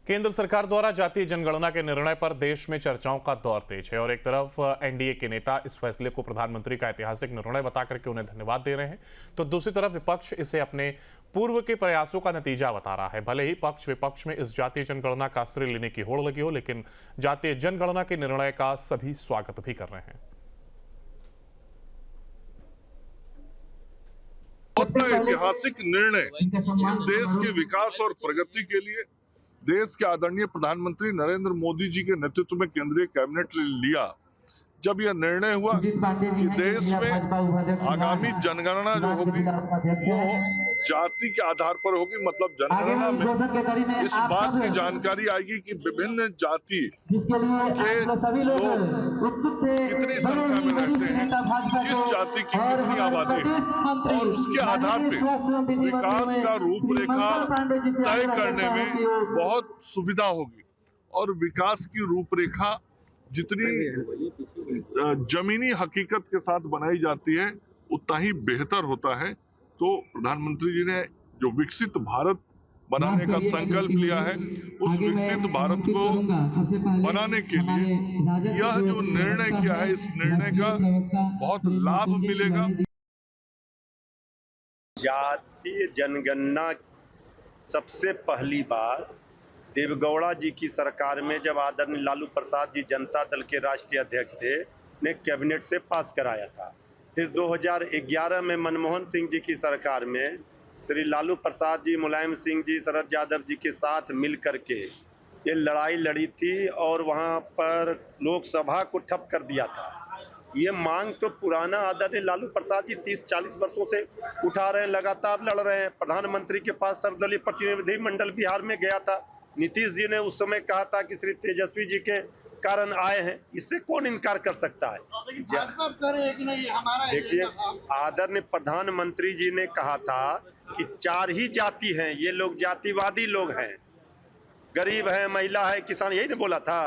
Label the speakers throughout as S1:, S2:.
S1: केंद्र सरकार द्वारा जातीय जनगणना के निर्णय पर देश में चर्चाओं का दौर तेज है और एक तरफ एनडीए के नेता इस फैसले को प्रधानमंत्री का ऐतिहासिक निर्णय बताकर के उन्हें धन्यवाद दे रहे हैं, तो दूसरी तरफ विपक्ष इसे अपने पूर्व के प्रयासों का नतीजा बता रहा है। भले ही पक्ष विपक्ष में इस जातीय जनगणना का श्रेय लेने की होड़ लगी हो, लेकिन जातीय जनगणना के निर्णय का सभी स्वागत भी कर रहे हैं।
S2: अपना ऐतिहासिक निर्णय इस देश के विकास और प्रगति के लिए देश के आदरणीय प्रधानमंत्री नरेंद्र मोदी जी के नेतृत्व में केंद्रीय कैबिनेट ने लिया। जब यह निर्णय हुआ कि देश में आगामी जनगणना जो होगी वो जाति के आधार पर होगी, मतलब जनगणना में इस बात की जानकारी आएगी कि विभिन्न जाति के लोग कितनी संख्या में रहते हैं, किस जाति की कितनी आबादी है, और उसके आधार पे विकास का रूपरेखा तय करने में बहुत सुविधा होगी। और विकास की रूपरेखा जितनी जमीनी हकीकत के साथ बनाई जाती है उतना ही बेहतर होता है। तो प्रधानमंत्री जी ने जो विकसित भारत बनाने का संकल्प लिया है, उस विकसित भारत को बनाने के लिए यह जो निर्णय किया है, इस निर्णय का बहुत लाभ मिलेगा।
S3: जातीय जनगणना सबसे पहली बार देवेगौड़ा जी की सरकार में, जब आदरणीय लालू प्रसाद जी जनता दल के राष्ट्रीय अध्यक्ष थे, ने कैबिनेट से पास कराया था। फिर 2011 में मनमोहन सिंह जी की सरकार में श्री लालू प्रसाद जी, मुलायम सिंह जी, शरद यादव जी के साथ मिल करके ये लड़ाई लड़ी थी और वहां पर लोकसभा को ठप कर दिया था। ये मांग तो पुराना आदरणीय लालू प्रसाद जी 30-40 वर्षों से उठा रहे हैं, लगातार लड़ रहे हैं। प्रधानमंत्री के पास सर्वदलीय प्रतिनिधि मंडल बिहार में गया था। नीतीश जी ने उस समय कहा था कि श्री तेजस्वी जी के कारण आए हैं, इससे कौन इनकार कर सकता है। देखिए, आदरणीय प्रधानमंत्री जी ने कहा था कि 4 ही जाति हैं, ये लोग जातिवादी लोग हैं, गरीब है, महिला है, किसान, यही ने बोला था।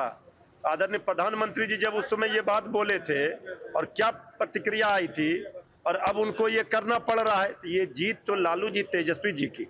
S3: आदरणीय प्रधानमंत्री जी जब उस समय ये बात बोले थे और क्या प्रतिक्रिया आई थी, और अब उनको ये करना पड़ रहा है, तो ये जीत तो लालू जी, तेजस्वी जी की।